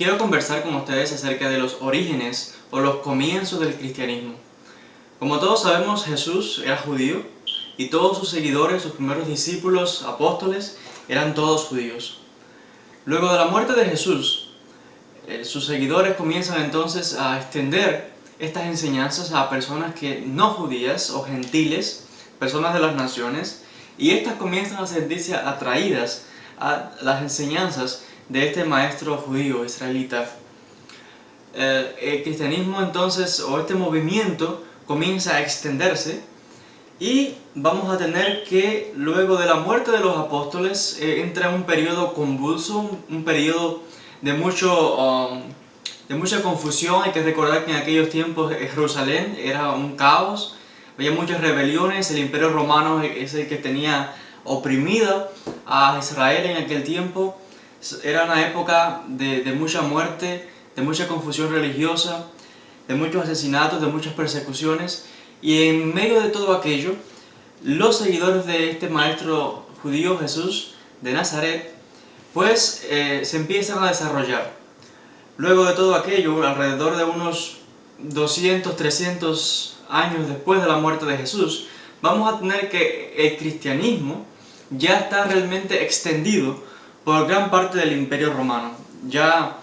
quiero conversar con ustedes acerca de los orígenes o los comienzos del cristianismo. Como todos sabemos, Jesús era judío y todos sus seguidores, sus primeros discípulos, apóstoles, eran todos judíos. Luego de la muerte de Jesús, sus seguidores comienzan entonces a extender estas enseñanzas a personas que no judías o gentiles, personas de las naciones, y estas comienzan a sentirse atraídas a las enseñanzas de este maestro judío israelita. El cristianismo entonces, o este movimiento, comienza a extenderse y vamos a tener que luego de la muerte de los apóstoles entra un periodo convulso, un periodo de mucha confusión. Hay que recordar que en aquellos tiempos Jerusalén era un caos, había muchas rebeliones, el Imperio Romano es el que tenía oprimida a Israel en aquel tiempo. Era una época de mucha muerte, de mucha confusión religiosa, de muchos asesinatos, de muchas persecuciones, y en medio de todo aquello, los seguidores de este maestro judío Jesús de Nazaret, pues se empiezan a desarrollar. Luego de todo aquello, alrededor de unos 200, 300 años después de la muerte de Jesús, vamos a tener que el cristianismo ya está realmente extendido por gran parte del Imperio Romano. Ya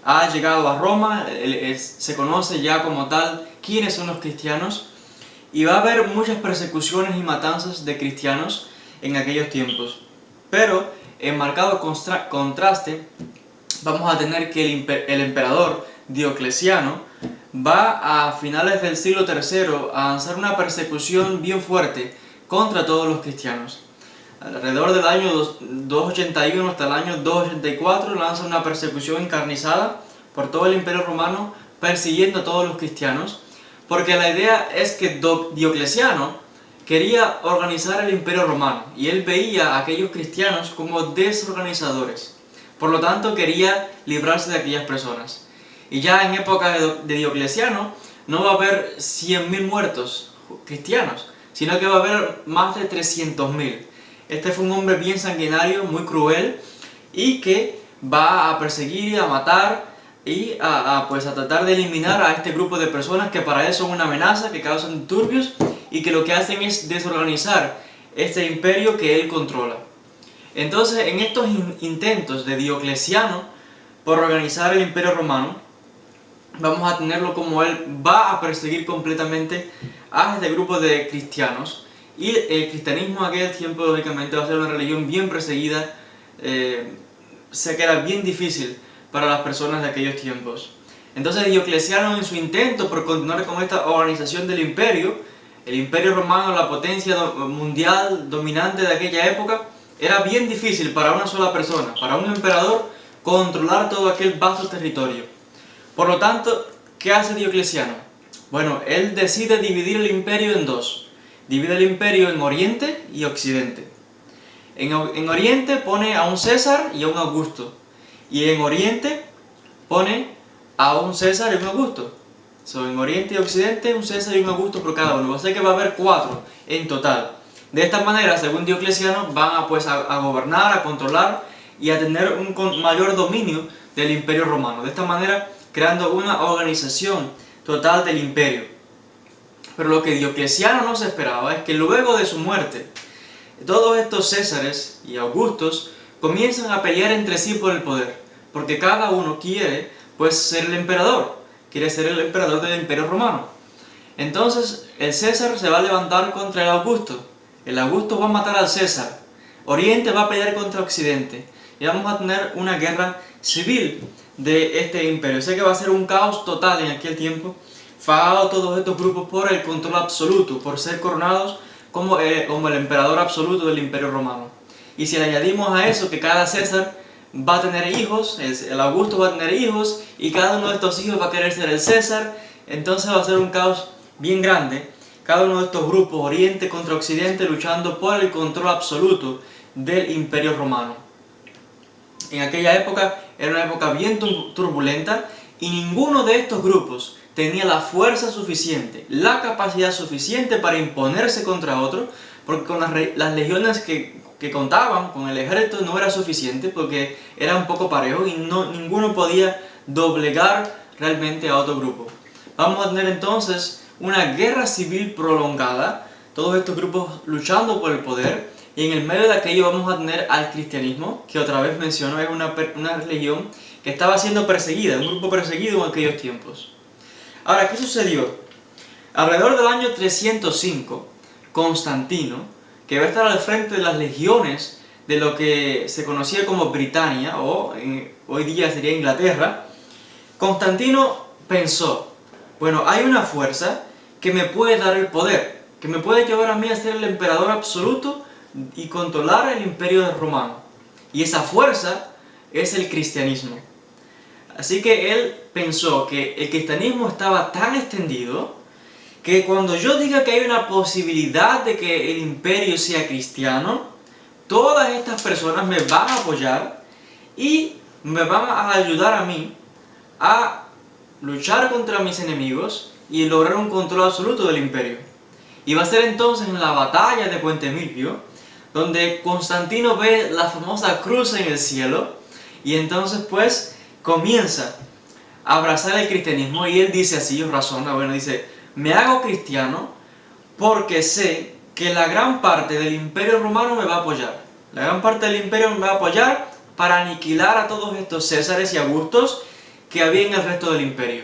ha llegado a Roma, se conoce ya como tal quiénes son los cristianos, y va a haber muchas persecuciones y matanzas de cristianos en aquellos tiempos. Pero en marcado contraste vamos a tener que el emperador Diocleciano va a finales del siglo III a lanzar una persecución bien fuerte contra todos los cristianos. Alrededor del año 281 hasta el año 284 lanza una persecución encarnizada por todo el Imperio Romano, persiguiendo a todos los cristianos, porque la idea es que Diocleciano quería organizar el Imperio Romano y él veía a aquellos cristianos como desorganizadores. Por lo tanto, quería librarse de aquellas personas. Y ya en época de Diocleciano no va a haber 100.000 muertos cristianos, sino que va a haber más de 300.000. Este fue un hombre bien sanguinario, muy cruel, y que va a perseguir, a matar y a tratar de eliminar a este grupo de personas que para él son una amenaza, que causan disturbios y que lo que hacen es desorganizar este imperio que él controla. Entonces, en estos intentos de Diocleciano por organizar el Imperio Romano, vamos a tenerlo como él va a perseguir completamente a este grupo de cristianos. Y el cristianismo en aquel tiempo, lógicamente, va a ser una religión bien perseguida, sé que era bien difícil para las personas de aquellos tiempos. Entonces Diocleciano, en su intento por continuar con esta organización del imperio, el Imperio Romano, la potencia mundial dominante de aquella época, era bien difícil para una sola persona, para un emperador, controlar todo aquel vasto territorio. Por lo tanto, ¿qué hace Diocleciano? Bueno, él decide dividir el imperio en dos. Divide el imperio en Oriente y Occidente. En Oriente pone a un César y a un Augusto. Y en Oriente pone a un César y un Augusto. En Oriente y Occidente, un César y un Augusto por cada uno. O sea que va a haber 4 en total. De esta manera, según Diocleciano, van a gobernar, a controlar y a tener un mayor dominio del Imperio Romano. De esta manera, creando una organización total del imperio. Pero lo que Diocleciano no se esperaba es que luego de su muerte, todos estos Césares y Augustos comienzan a pelear entre sí por el poder, porque cada uno quiere ser el emperador, quiere ser el emperador del Imperio Romano. Entonces el César se va a levantar contra el Augusto va a matar al César, Oriente va a pelear contra Occidente, y vamos a tener una guerra civil de este imperio. Sé que va a ser un caos total en aquel tiempo, fagado todos estos grupos por el control absoluto, por ser coronados como el emperador absoluto del Imperio Romano. Y si le añadimos a eso que cada César va a tener hijos, el Augusto va a tener hijos, y cada uno de estos hijos va a querer ser el César, entonces va a ser un caos bien grande. Cada uno de estos grupos, Oriente contra Occidente, luchando por el control absoluto del Imperio Romano. En aquella época era una época bien turbulenta, y ninguno de estos grupos tenía la fuerza suficiente, la capacidad suficiente para imponerse contra otro, porque con las legiones que contaban, con el ejército, no era suficiente, porque era un poco parejo y ninguno podía doblegar realmente a otro grupo. Vamos a tener entonces una guerra civil prolongada, todos estos grupos luchando por el poder, y en el medio de aquello vamos a tener al cristianismo, que otra vez menciono, es una religión que estaba siendo perseguida, un grupo perseguido en aquellos tiempos. Ahora, ¿qué sucedió? Alrededor del año 305, Constantino, que va a estar al frente de las legiones de lo que se conocía como Britania, o hoy día sería Inglaterra, Constantino pensó, bueno, hay una fuerza que me puede dar el poder, que me puede llevar a mí a ser el emperador absoluto y controlar el imperio romano. Y esa fuerza es el cristianismo. Así que él pensó que el cristianismo estaba tan extendido que cuando yo diga que hay una posibilidad de que el imperio sea cristiano, todas estas personas me van a apoyar y me van a ayudar a mí a luchar contra mis enemigos y lograr un control absoluto del imperio. Y va a ser entonces en la batalla de Puente Milvio, donde Constantino ve la famosa cruz en el cielo, y entonces pues comienza a abrazar el cristianismo, y él dice así, razona, bueno, dice, me hago cristiano porque sé que la gran parte del imperio romano me va a apoyar. La gran parte del imperio me va a apoyar para aniquilar a todos estos Césares y Augustos que había en el resto del imperio.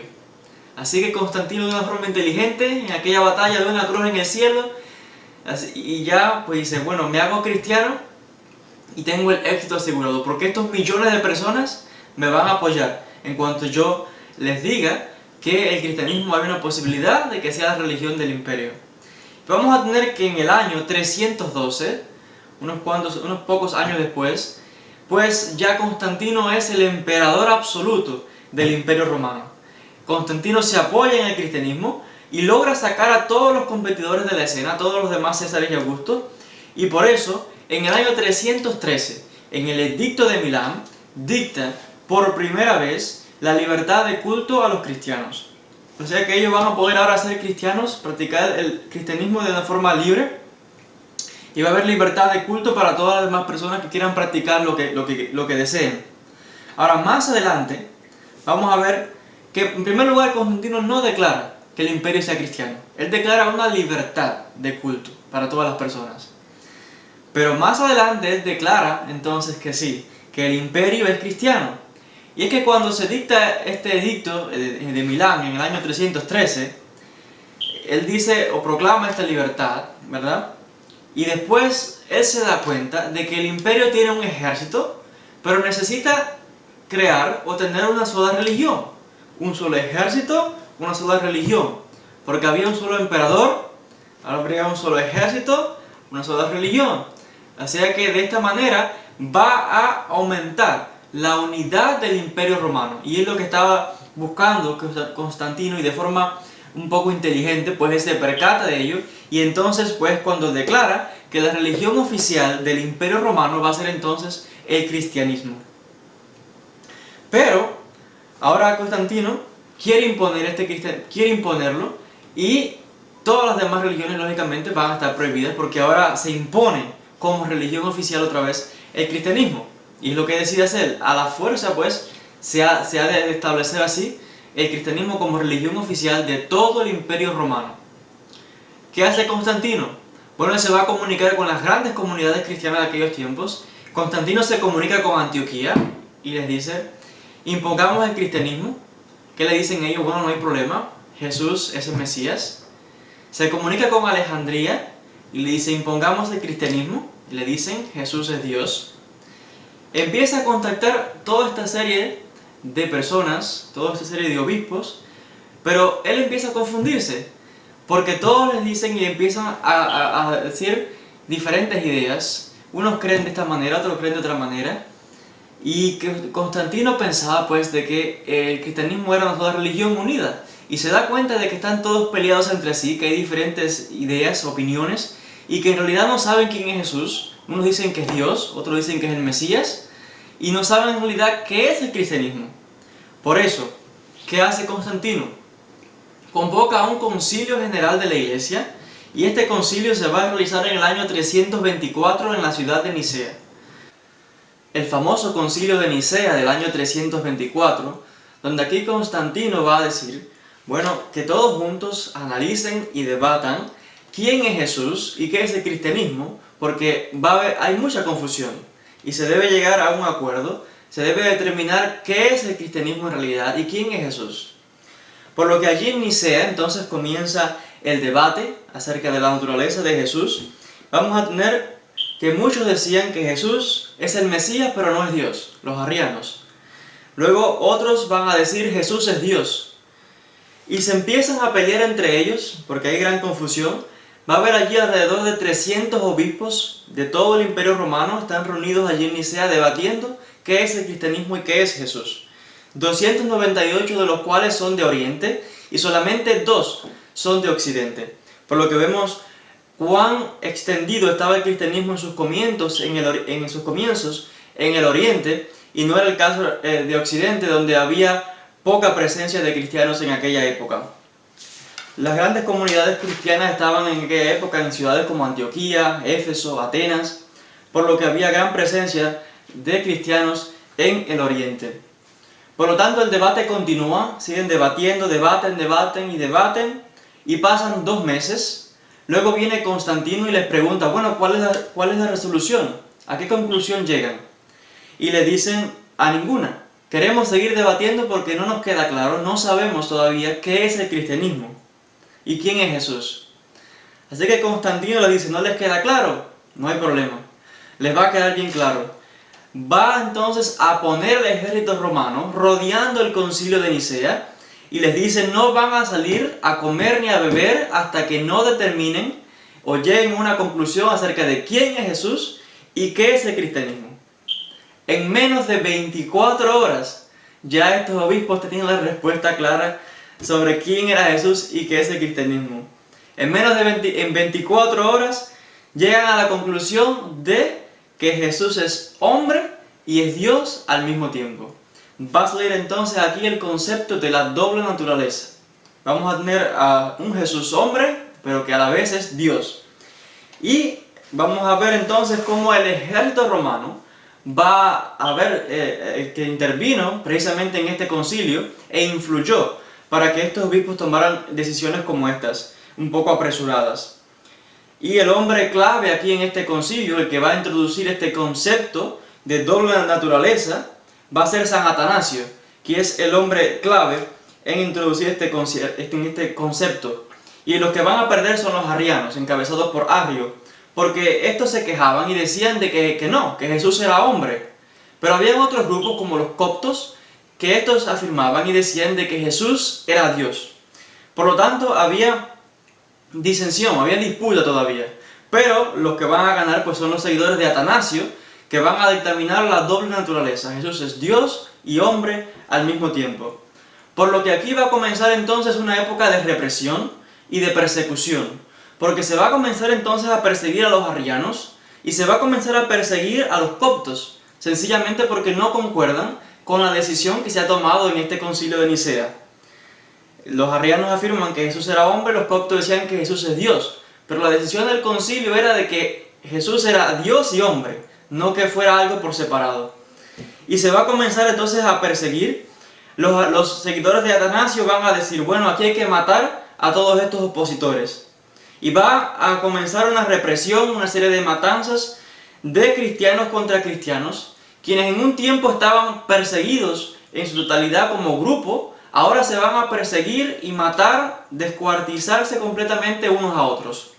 Así que Constantino, de una forma inteligente, en aquella batalla de una cruz en el cielo, y ya pues dice, bueno, me hago cristiano y tengo el éxito asegurado, porque estos millones de personas me van a apoyar en cuanto yo les diga que el cristianismo hay una posibilidad de que sea la religión del imperio. Vamos a tener que en el año 312, unos pocos años después, pues ya Constantino es el emperador absoluto del imperio romano. Constantino se apoya en el cristianismo y logra sacar a todos los competidores de la escena, a todos los demás Césares y Augustos, y por eso, en el año 313, en el Edicto de Milán, dicta por primera vez la libertad de culto a los cristianos. O sea que ellos van a poder ahora ser cristianos, practicar el cristianismo de una forma libre, y va a haber libertad de culto para todas las demás personas que quieran practicar lo que deseen. Ahora, más adelante, vamos a ver que en primer lugar Constantino no declara que el imperio sea cristiano. Él declara una libertad de culto para todas las personas. Pero más adelante él declara entonces que sí, que el imperio es cristiano. Y es que cuando se dicta este edicto de Milán en el año 313, él dice o proclama esta libertad, ¿verdad? Y después él se da cuenta de que el imperio tiene un ejército, pero necesita crear o tener una sola religión. Un solo ejército, una sola religión. Porque había un solo emperador, ahora habría un solo ejército, una sola religión. Así que de esta manera va a aumentar la unidad del imperio romano. Y es lo que estaba buscando Constantino, y de forma un poco inteligente pues él se percata de ello, y entonces pues cuando declara que la religión oficial del imperio romano va a ser entonces el cristianismo. Pero ahora Constantino quiere imponerlo, y todas las demás religiones lógicamente van a estar prohibidas, porque ahora se impone como religión oficial otra vez el cristianismo. Y es lo que decide hacer, a la fuerza pues se ha de establecer así el cristianismo como religión oficial de todo el imperio romano. ¿Qué hace Constantino? Bueno, él se va a comunicar con las grandes comunidades cristianas de aquellos tiempos. Constantino se comunica con Antioquía y les dice, impongamos el cristianismo. ¿Qué le dicen ellos? Bueno, no hay problema, Jesús es el Mesías. Se comunica con Alejandría y le dice, impongamos el cristianismo. Y le dicen, Jesús es Dios. Empieza a contactar toda esta serie de personas, toda esta serie de obispos, pero él empieza a confundirse, porque todos les dicen y empiezan a decir diferentes ideas. Unos creen de esta manera, otros creen de otra manera, y que Constantino pensaba pues de que el cristianismo era una sola religión unida, y se da cuenta de que están todos peleados entre sí, que hay diferentes ideas, opiniones, y que en realidad no saben quién es Jesús. Unos dicen que es Dios, otros dicen que es el Mesías, y no saben en realidad qué es el cristianismo. Por eso, ¿qué hace Constantino? Convoca a un concilio general de la iglesia, y este concilio se va a realizar en el año 324 en la ciudad de Nicea. El famoso concilio de Nicea del año 324, donde aquí Constantino va a decir, bueno, que todos juntos analicen y debatan quién es Jesús y qué es el cristianismo, porque hay mucha confusión y se debe llegar a un acuerdo, se debe determinar qué es el cristianismo en realidad y quién es Jesús. Por lo que allí en Nicea entonces comienza el debate acerca de la naturaleza de Jesús. Vamos a tener que muchos decían que Jesús es el Mesías pero no es Dios, los arrianos. Luego otros van a decir Jesús es Dios. Y se empiezan a pelear entre ellos, porque hay gran confusión. Va a haber allí alrededor de 300 obispos de todo el Imperio Romano, están reunidos allí en Nicea debatiendo qué es el cristianismo y qué es Jesús. 298 de los cuales son de Oriente y solamente 2 son de Occidente. Por lo que vemos cuán extendido estaba el cristianismo en sus comienzos en el Oriente, y no era el caso de Occidente, donde había poca presencia de cristianos en aquella época. Las grandes comunidades cristianas estaban en aquella época en ciudades como Antioquía, Éfeso, Atenas, por lo que había gran presencia de cristianos en el Oriente. Por lo tanto, el debate continúa, siguen debatiendo, debaten, y pasan 2 meses. Luego viene Constantino y les pregunta, bueno, ¿cuál es la resolución? ¿A qué conclusión llegan? Y le dicen, a ninguna. Queremos seguir debatiendo porque no nos queda claro, no sabemos todavía qué es el cristianismo y quién es Jesús. Así que Constantino le dice, ¿no les queda claro? No hay problema, les va a quedar bien claro. Va entonces a poner el ejército romano rodeando el concilio de Nicea y les dice, no van a salir a comer ni a beber hasta que no determinen o lleguen a una conclusión acerca de quién es Jesús y qué es el cristianismo. En menos de 24 horas ya estos obispos tenían la respuesta clara sobre quién era Jesús y qué es el cristianismo. En 24 horas llegan a la conclusión de que Jesús es hombre y es Dios al mismo tiempo. Va a salir entonces aquí el concepto de la doble naturaleza. Vamos a tener a un Jesús hombre, pero que a la vez es Dios. Y vamos a ver entonces cómo el ejército romano va a ver que intervino precisamente en este concilio e influyó para que estos obispos tomaran decisiones como estas, un poco apresuradas. Y el hombre clave aquí en este concilio, el que va a introducir este concepto de doble naturaleza, va a ser San Atanasio, que es el hombre clave en introducir este concepto. Y los que van a perder son los arrianos, encabezados por Arrio, porque estos se quejaban y decían de que no, que Jesús era hombre. Pero había otros grupos como los coptos, que estos afirmaban y decían de que Jesús era Dios. Por lo tanto, había disensión, había disputa todavía. Pero los que van a ganar pues son los seguidores de Atanasio, que van a dictaminar la doble naturaleza. Jesús es Dios y hombre al mismo tiempo. Por lo que aquí va a comenzar entonces una época de represión y de persecución. Porque se va a comenzar entonces a perseguir a los arrianos y se va a comenzar a perseguir a los coptos, sencillamente porque no concuerdan con la decisión que se ha tomado en este concilio de Nicea. Los arrianos afirman que Jesús era hombre, los coptos decían que Jesús es Dios, pero la decisión del concilio era de que Jesús era Dios y hombre, no que fuera algo por separado. Y se va a comenzar entonces a perseguir. Los seguidores de Atanasio van a decir, bueno, aquí hay que matar a todos estos opositores. Y va a comenzar una represión, una serie de matanzas de cristianos contra cristianos, quienes en un tiempo estaban perseguidos en su totalidad como grupo, ahora se van a perseguir y matar, descuartizarse completamente unos a otros.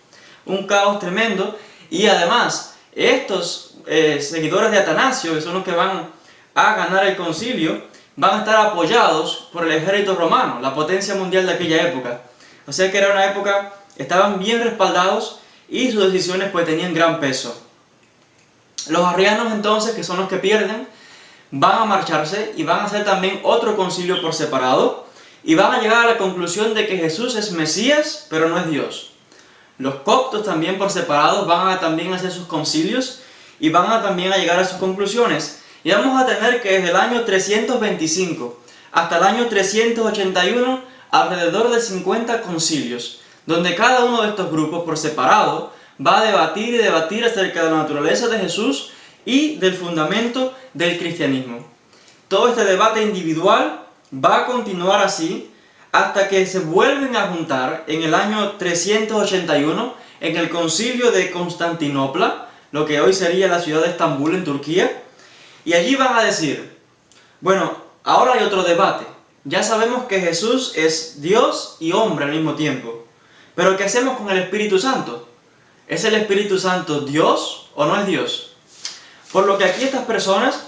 Un caos tremendo. Y además, estos seguidores de Atanasio, que son los que van a ganar el concilio, van a estar apoyados por el ejército romano, la potencia mundial de aquella época. O sea que era una época, estaban bien respaldados y sus decisiones pues tenían gran peso. Los arrianos entonces, que son los que pierden, van a marcharse y van a hacer también otro concilio por separado y van a llegar a la conclusión de que Jesús es Mesías, pero no es Dios. Los coptos también por separados van a también hacer sus concilios y van a también a llegar a sus conclusiones. Y vamos a tener que desde el año 325 hasta el año 381 alrededor de 50 concilios, donde cada uno de estos grupos por separado va a debatir y debatir acerca de la naturaleza de Jesús y del fundamento del cristianismo. Todo este debate individual va a continuar así hasta que se vuelven a juntar en el año 381 en el concilio de Constantinopla, lo que hoy sería la ciudad de Estambul en Turquía, y allí van a decir, bueno, ahora hay otro debate. Ya sabemos que Jesús es Dios y hombre al mismo tiempo, pero ¿qué hacemos con el Espíritu Santo? ¿Es el Espíritu Santo Dios o no es Dios? Por lo que aquí estas personas,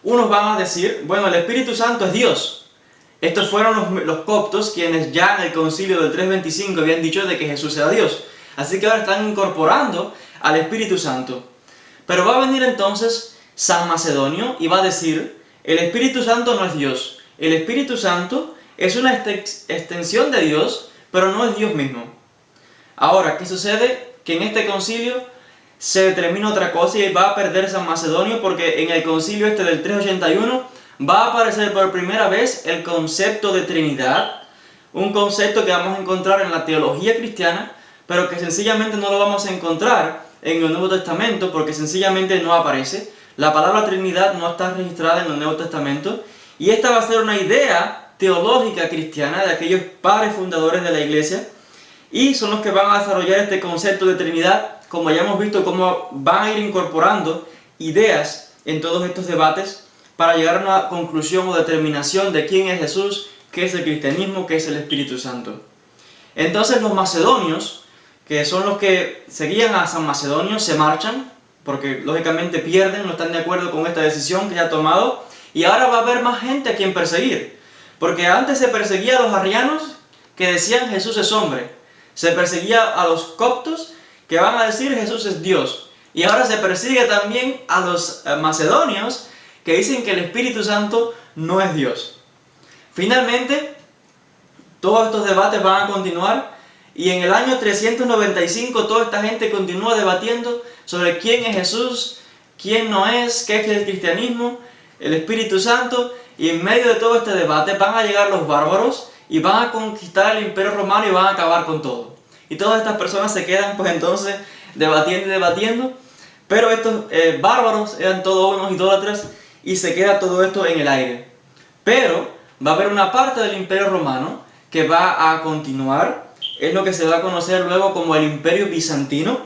unos van a decir, bueno, el Espíritu Santo es Dios. Estos fueron los coptos quienes ya en el concilio del 325 habían dicho de que Jesús era Dios. Así que ahora están incorporando al Espíritu Santo. Pero va a venir entonces San Macedonio y va a decir, el Espíritu Santo no es Dios. El Espíritu Santo es una extensión de Dios, pero no es Dios mismo. Ahora, ¿qué sucede? Que en este concilio se determina otra cosa y va a perder San Macedonio porque en el concilio este del 381 va a aparecer por primera vez el concepto de Trinidad, un concepto que vamos a encontrar en la teología cristiana, pero que sencillamente no lo vamos a encontrar en el Nuevo Testamento porque sencillamente no aparece. La palabra Trinidad no está registrada en el Nuevo Testamento y esta va a ser una idea teológica cristiana de aquellos padres fundadores de la Iglesia y son los que van a desarrollar este concepto de Trinidad, como ya hemos visto cómo van a ir incorporando ideas en todos estos debates para llegar a una conclusión o determinación de quién es Jesús, qué es el cristianismo, qué es el Espíritu Santo. Entonces los macedonios, que son los que seguían a San Macedonio, se marchan, porque lógicamente pierden, no están de acuerdo con esta decisión que ya ha tomado, y ahora va a haber más gente a quien perseguir, porque antes se perseguía a los arrianos que decían Jesús es hombre, se perseguía a los coptos que van a decir Jesús es Dios, y ahora se persigue también a los macedonios que dicen que el Espíritu Santo no es Dios. Finalmente, todos estos debates van a continuar y en el año 395 toda esta gente continúa debatiendo sobre quién es Jesús, quién no es, qué es el cristianismo, el Espíritu Santo, y en medio de todo este debate van a llegar los bárbaros y van a conquistar el Imperio Romano y van a acabar con todo. Y todas estas personas se quedan pues entonces debatiendo y debatiendo, pero estos bárbaros eran todos unos idólatras y se queda todo esto en el aire. Pero va a haber una parte del Imperio Romano que va a continuar, es lo que se va a conocer luego como el Imperio Bizantino,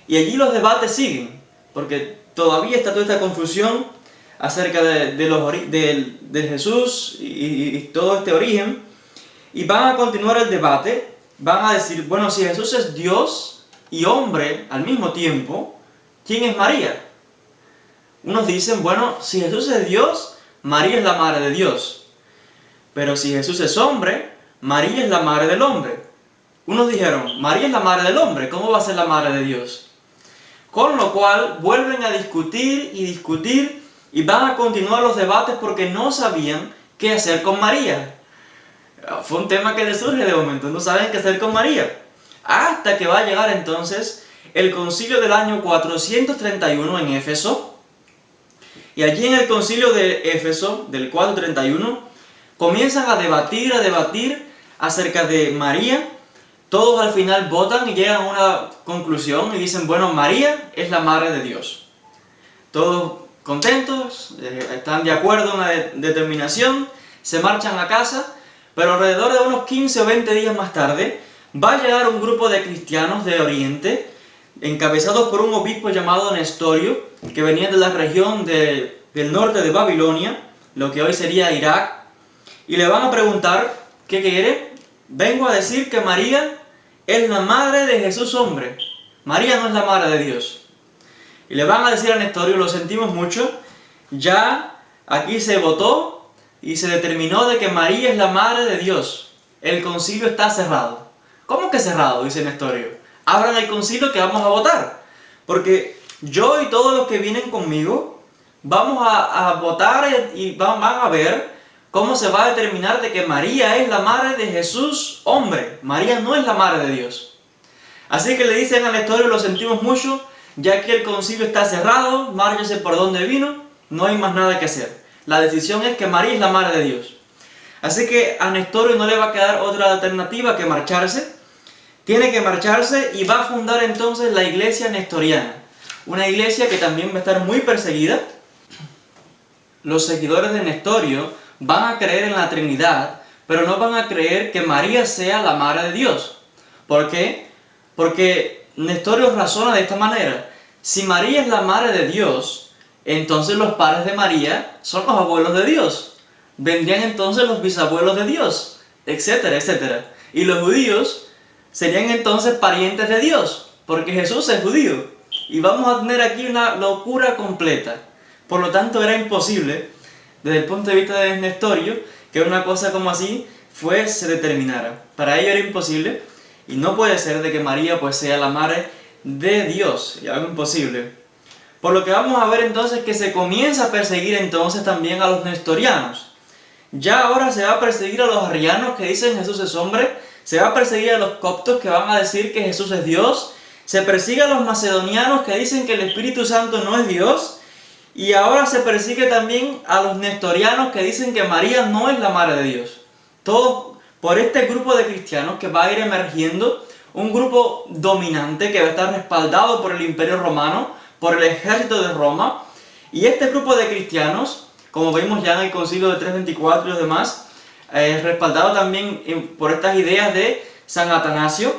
y allí los debates siguen, porque todavía está toda esta confusión acerca de Jesús y todo este origen, y van a continuar el debate, van a decir, bueno, si Jesús es Dios y hombre al mismo tiempo, ¿quién es María? Unos dicen, bueno, si Jesús es Dios, María es la madre de Dios. Pero si Jesús es hombre, María es la madre del hombre. Unos dijeron, María es la madre del hombre, ¿cómo va a ser la madre de Dios? Con lo cual vuelven a discutir y van a continuar los debates porque no sabían qué hacer con María. Fue un tema que les surge de momento, no saben qué hacer con María. Hasta que va a llegar entonces el concilio del año 431 en Éfeso. Y allí en el concilio de Éfeso, del 431, comienzan a debatir acerca de María. Todos al final votan y llegan a una conclusión y dicen, bueno, María es la madre de Dios. Todos contentos, están de acuerdo en una determinación, se marchan a casa, pero alrededor de unos 15 o 20 días más tarde, va a llegar un grupo de cristianos de Oriente, encabezados por un obispo llamado Nestorio, que venía de la región del norte de Babilonia, lo que hoy sería Irak, y le van a preguntar, ¿qué quiere? Vengo a decir que María es la madre de Jesús hombre. María no es la madre de Dios. Y le van a decir a Nestorio, lo sentimos mucho, ya aquí se votó y se determinó de que María es la madre de Dios. El concilio está cerrado. ¿Cómo que cerrado? Dice Nestorio. Abran el concilio que vamos a votar. Porque yo y todos los que vienen conmigo vamos a votar y van a ver cómo se va a determinar de que María es la madre de Jesús hombre. María no es la madre de Dios. Así que le dicen a Nestorio, lo sentimos mucho, ya que el concilio está cerrado, márchese por donde vino, no hay más nada que hacer. La decisión es que María es la madre de Dios. Así que a Nestorio no le va a quedar otra alternativa que marcharse. Tiene que marcharse y va a fundar entonces la iglesia nestoriana. Una iglesia que también va a estar muy perseguida. Los seguidores de Nestorio van a creer en la Trinidad, pero no van a creer que María sea la madre de Dios. ¿Por qué? Porque Nestorio razona de esta manera: si María es la madre de Dios, entonces los padres de María son los abuelos de Dios. Vendrían entonces los bisabuelos de Dios, etcétera, etcétera. Y los judíos serían entonces parientes de Dios, porque Jesús es judío. Y vamos a tener aquí una locura completa. Por lo tanto, era imposible, desde el punto de vista de Nestorio, que una cosa como así se determinara. Para ello era imposible, y no puede ser de que María pues sea la madre de Dios, y algo imposible. Por lo que vamos a ver entonces que se comienza a perseguir entonces también a los nestorianos. Ya ahora se va a perseguir a los arrianos que dicen Jesús es hombre, se va a perseguir a los coptos que van a decir que Jesús es Dios, se persigue a los macedonianos que dicen que el Espíritu Santo no es Dios, y ahora se persigue también a los nestorianos que dicen que María no es la madre de Dios. Todo por este grupo de cristianos que va a ir emergiendo, un grupo dominante que va a estar respaldado por el Imperio Romano, por el ejército de Roma, y este grupo de cristianos, como vimos ya en el Concilio de 324 y los demás, respaldado también por estas ideas de San Atanasio,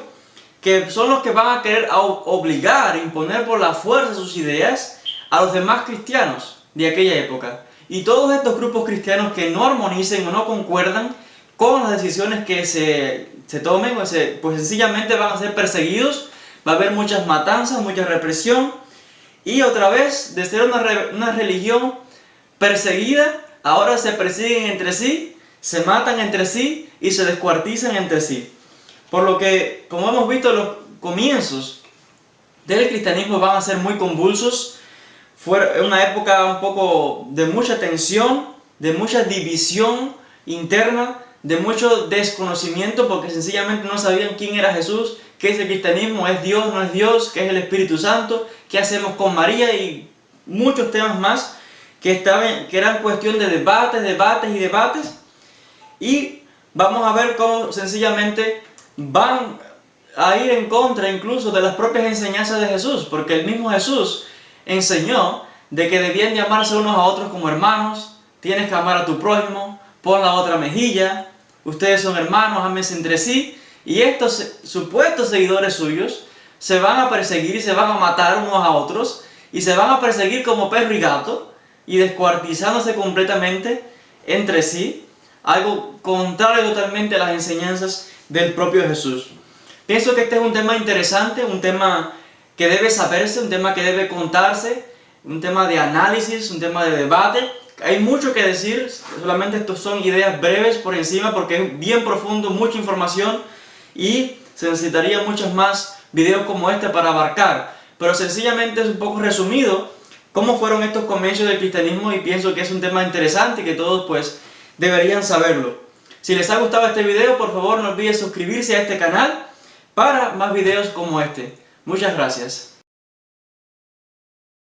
que son los que van a querer obligar, imponer por la fuerza sus ideas a los demás cristianos de aquella época. Y todos estos grupos cristianos que no armonicen o no concuerdan con las decisiones que se tomen, pues sencillamente van a ser perseguidos, va a haber muchas matanzas, mucha represión, y otra vez, de ser una religión perseguida, ahora se persiguen entre sí, se matan entre sí y se descuartizan entre sí. Por lo que, como hemos visto, los comienzos del cristianismo van a ser muy convulsos. Fue una época un poco de mucha tensión, de mucha división interna, de mucho desconocimiento, porque sencillamente no sabían quién era Jesús, qué es el cristianismo, es Dios, no es Dios, qué es el Espíritu Santo, qué hacemos con María y muchos temas más que eran cuestión de debates. Y vamos a ver cómo sencillamente van a ir en contra incluso de las propias enseñanzas de Jesús, porque el mismo Jesús enseñó de que debían de amarse unos a otros como hermanos, tienes que amar a tu prójimo, pon la otra mejilla, ustedes son hermanos, ámense entre sí, y estos supuestos seguidores suyos se van a perseguir y se van a matar unos a otros, y se van a perseguir como perro y gato, y descuartizándose completamente entre sí, algo contrario totalmente a las enseñanzas del propio Jesús. Pienso que este es un tema interesante, un tema que debe saberse, un tema que debe contarse, un tema de análisis, un tema de debate. Hay mucho que decir, solamente estos son ideas breves por encima porque es bien profundo, mucha información y se necesitaría muchos más videos como este para abarcar. Pero sencillamente es un poco resumido cómo fueron estos comienzos del cristianismo y pienso que es un tema interesante y que todos pues deberían saberlo. Si les ha gustado este video, por favor no olviden suscribirse a este canal para más videos como este. Muchas gracias.